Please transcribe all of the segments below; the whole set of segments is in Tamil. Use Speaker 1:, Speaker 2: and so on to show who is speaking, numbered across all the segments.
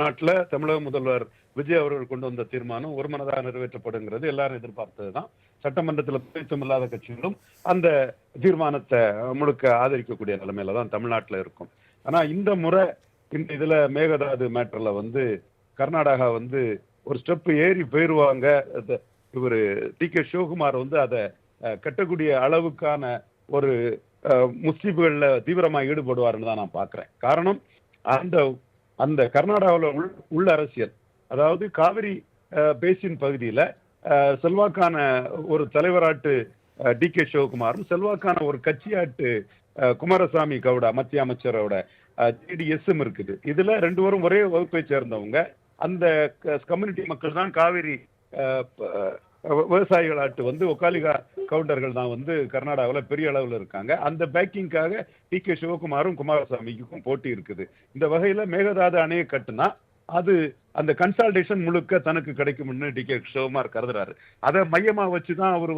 Speaker 1: நாட்டுல தமிழக முதல்வர் விஜய் அவர்கள் கொண்டு வந்த தீர்மானம் ஒருமனதாக நிறைவேற்றப்படுங்கிறது எல்லாரும் எதிர்பார்த்ததுதான். சட்டமன்றத்தில் பிரதித்துவம் இல்லாத கட்சிகளும் அந்த தீர்மானத்தை முழுக்க ஆதரிக்கக்கூடிய நிலைமையில தான் தமிழ்நாட்டில் இருக்கும். ஆனா இந்த முறை இந்த இதுல மேகதாது மேட்டர்ல கர்நாடகா ஒரு ஸ்டெப் ஏறி போயிருவாங்க. இவரு டி.கே. சிவகுமார் அதை கட்டக்கூடிய அளவுக்கான ஒரு முஸ்லிம்கள்ல தீவிரமா ஈடுபடுவாருன்னு தான் நான் பாக்குறேன். காரணம் அந்த அந்த கர்நாடகாவில் உள்ள அரசியல், அதாவது காவிரி பேசின் பகுதியில செல்வாக்கான ஒரு தலைவராட்டு டி.கே. சிவகுமாரும், செல்வாக்கான ஒரு கட்சியாட்டு குமாரசாமி கவுடா மத்திய அமைச்சரோட ஜேடிஎஸ் இருக்குது. இதுல ரெண்டு பேரும் ஒரே வகுப்பை சேர்ந்தவங்க. அந்த கம்யூனிட்டி மக்கள் தான் காவிரி விவசாயிகளாட்டு ஒக்காலிகா கவுண்டர்கள் தான் கர்நாடகாவில் பெரிய அளவில் இருக்காங்க. அந்த பேக்கிங்காக டி.கே. சிவகுமாரும் குமாரசாமிக்கும் போட்டி இருக்குது. இந்த வகையில மேகதாது அணையை கட்டுனா அது அந்த கன்சால்டேஷன் முழுக்க தனக்கு கிடைக்கும்னு டி.கே. சிவகுமார் கருதுறாரு. அதை மையமா வச்சுதான் அவர்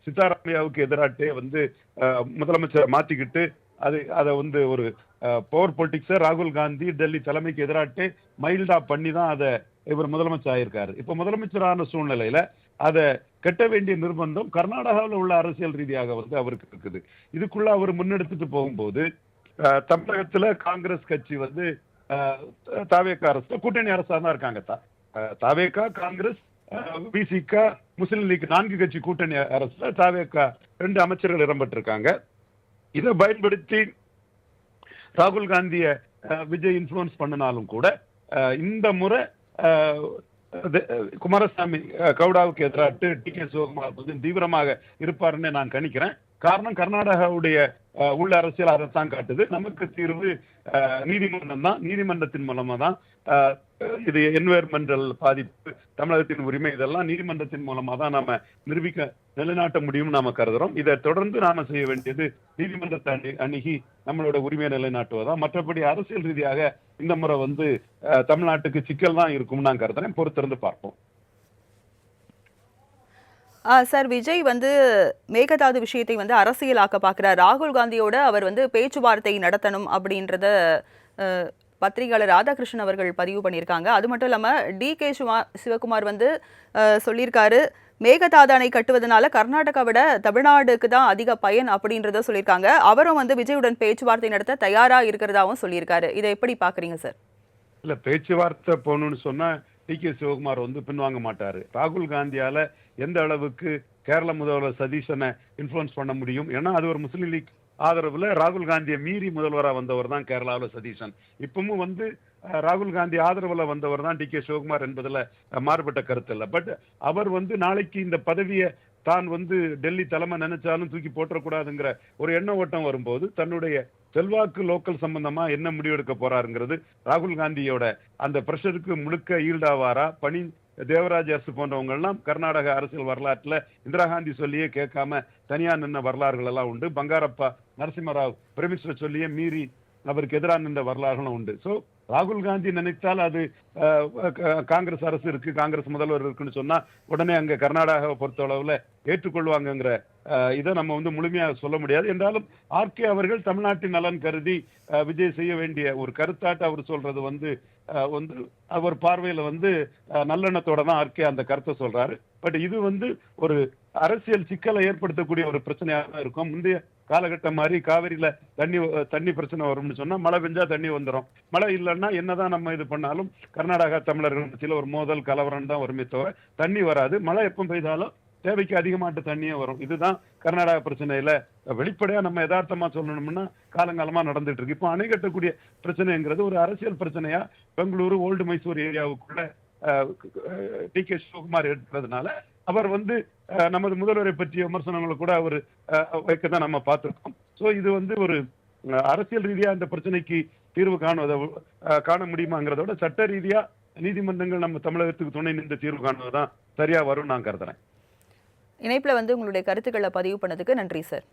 Speaker 1: சித்தாராமையாவுக்கு எதிராட்டே முதலமைச்சரை மாத்திக்கிட்டு அதை ஒரு பவர் பொலிட்டிக்ஸ ராகுல் காந்தி டெல்லி தலைமைக்கு எதிராட்டே மைல்டா பண்ணி தான் அதை இவர் முதலமைச்சர் ஆயிருக்காரு. இப்ப முதலமைச்சரான சூழ்நிலையில அதை கட்ட வேண்டிய நிர்பந்தம் கர்நாடகாவில் உள்ள அரசியல் ரீதியாக அவருக்கு இருக்குது. இதுக்குள்ள அவர் முன்னெடுத்துட்டு போகும்போது தமிழகத்துல காங்கிரஸ் கட்சி தாவேகா அரசு கூட்டணி அரசா தான் இருக்காங்க. தாவேகா, காங்கிரஸ், விசிகா, முஸ்லிம் லீக் 4 கட்சி கூட்டணி அரசுல தாவேகா 2 அமைச்சர்கள் இடம்பெற்றிருக்காங்க. இதை பயன்படுத்தி ராகுல் காந்திய விஜய் இன்ஃபுளுன்ஸ் பண்ணினாலும் கூட இந்த முறை குமாரசாமி கவுடாவுக்கு எதிராட்டு டி.கே. சிவகுமார் தீவிரமாக இருப்பாருன்னு நான் கணிக்கிறேன். காரணம் கர்நாடகாவுடைய உள்ள அரசியல் அதைத்தான் காட்டுது. நமக்கு தீர்வு நீதிமன்றம் தான். நீதிமன்றத்தின் மூலமா தான் இது என்வைரன்மெண்டல் பாதிப்பு, தமிழகத்தின் உரிமை, இதெல்லாம் நீதிமன்றத்தின் மூலமா தான் நாம நிலைநாட்ட முடியும் நாம கருதுறோம். இதை தொடர்ந்து நாம செய்ய வேண்டியது நீதிமன்றத்தை அணுகி நம்மளோட உரிமையை நிலைநாட்டுவதான். மற்றபடி அரசியல் ரீதியாக இந்த முறை தமிழ்நாட்டுக்கு சிக்கல் தான் இருக்கும் நான் கருதுறேன். பொறுத்திருந்து பார்ப்போம்.
Speaker 2: சார், விஜய் மேகதாது விஷயத்தை அரசியலாக்க பார்க்கிறார். ராகுல் காந்தியோட அவர் பேச்சுவார்த்தை நடத்தணும் அப்படின்றத பத்திரிகையாளர் ராதாகிருஷ்ணன் அவர்கள் பதிவு பண்ணியிருக்காங்க. அது மட்டும் இல்லாமல் டி.கே. சிவகுமார் சொல்லியிருக்காரு, மேகதாது அணை கட்டுவதனால கர்நாடகா விட தமிழ்நாடுக்கு தான் அதிக பயன் அப்படின்றத சொல்லியிருக்காங்க. அவரும் விஜயுடன் பேச்சுவார்த்தை நடத்த தயாரா இருக்கிறதாவும் சொல்லியிருக்காரு. இதை எப்படி பாக்குறீங்க சார்?
Speaker 1: இல்ல, பேச்சுவார்த்தை போகணும்னு சொன்னா டி.கே. சிவகுமார் பின்வாங்க மாட்டாரு. ராகுல் காந்தியால எந்த அளவுக்கு கேரள முதல்வர் சதீஷனை இன்ஃபுளுன்ஸ் பண்ண முடியும்? ஏன்னா அது ஒரு முஸ்லீம் லீக் ஆதரவுல ராகுல் காந்தியை மீறி முதல்வராக வந்தவர் தான் கேரளாவில் சதீஷன். இப்பவும் ராகுல் காந்தி ஆதரவுல வந்தவர் தான் டி.கே. சிவகுமார் என்பதுல மாறுபட்ட கருத்து இல்லை. பட் அவர் நாளைக்கு இந்த பதவியை தான் டெல்லி தலைமை நினைச்சாலும் தூக்கி போட்டக்கூடாதுங்கிற ஒரு எண்ண ஓட்டம் வரும்போது தன்னுடைய செல்வாக்கு லோக்கல் சம்பந்தமா என்ன முடிவெடுக்க போறாருங்கிறது ராகுல் காந்தியோட அந்த பிரஷருக்கு முழுக்க ஈல்டாவாரா? தேவராஜ் அரசு போன்றவங்க எல்லாம் கர்நாடக அரசியல் வரலாற்றுல இந்திரா காந்தி சொல்லியே கேட்காம தனியா நின்ன வரலாறுகள் எல்லாம் உண்டு. பங்காரப்பா நரசிம்மராவ் பிரமிஸ்ர சொல்லியே மீறி அவருக்கு எதிராக நின்ற வரலாறுகளும் உண்டு. சோ ராகுல் காந்தி நினைத்தால் அது காங்கிரஸ் அரசு இருக்கு, காங்கிரஸ் முதல்வர் இருக்குன்னு சொன்னா உடனே அங்க கர்நாடகாவை பொறுத்த அளவுல ஏற்றுக்கொள்வாங்கங்கிற இதை நம்ம முழுமையாக சொல்ல முடியாது. என்றாலும் ஆர்கே அவர்கள் தமிழ்நாட்டின் நலன் கருதி விஜய் செய்ய வேண்டிய ஒரு கருத்தாட்டு அவர் சொல்றது அவர் பார்வையில நல்லெண்ணத்தோட தான் ஆர்கே அந்த கருத்தை சொல்றாரு. பட் இது ஒரு அரசியல் சிக்கலை ஏற்படுத்தக்கூடிய ஒரு பிரச்சனையாக தான் இருக்கும். முந்தைய காலகட்டம் மாதிரி காவிரியில தண்ணி பிரச்சனை வரும்னு சொன்னா மழை பெஞ்சா தண்ணி வந்துடும். மழை இல்லைன்னா என்னதான் நம்ம இது பண்ணாலும் கர்நாடகா தமிழர்கள் மத்தியில ஒரு மோதல் கலவரம் தான் வருமே தவிர தண்ணி வராது. மழை எப்போ பெய்தாலும் தேவைக்கு அதிகமாட்டு தண்ணியே வரும். இதுதான் கர்நாடகா பிரச்சனையில வெளிப்படையா நம்ம யதார்த்தமா சொல்லணும்னா காலங்காலமா நடந்துட்டு இருக்கு. இப்போ அணை கட்டக்கூடிய பிரச்சனைங்கிறது ஒரு அரசியல் பிரச்சனையா பெங்களூரு ஓல்டு மைசூர் ஏரியாவுக்குள்ள டி.கே. சிவகுமார் எடுக்கிறதுனால அவர் நமது முதல்வரை பற்றிய விமர்சனங்களை கூட அவர் வைக்கதான் நம்ம பார்த்திருக்கோம். சோ இது ஒரு அரசியல் ரீதியா இந்த பிரச்சனைக்கு தீர்வு காண முடியுமாங்கிறதோட சட்ட ரீதியா நீதிமன்றங்கள் நம்ம தமிழகத்துக்கு துணை நின்று தீர்வு காணுவதுதான் சரியா வரும் நான் கருதுறேன்.
Speaker 2: இணைப்புல உங்களுடைய கருத்துக்களை பதிவு பண்ணதுக்கு நன்றி சார்.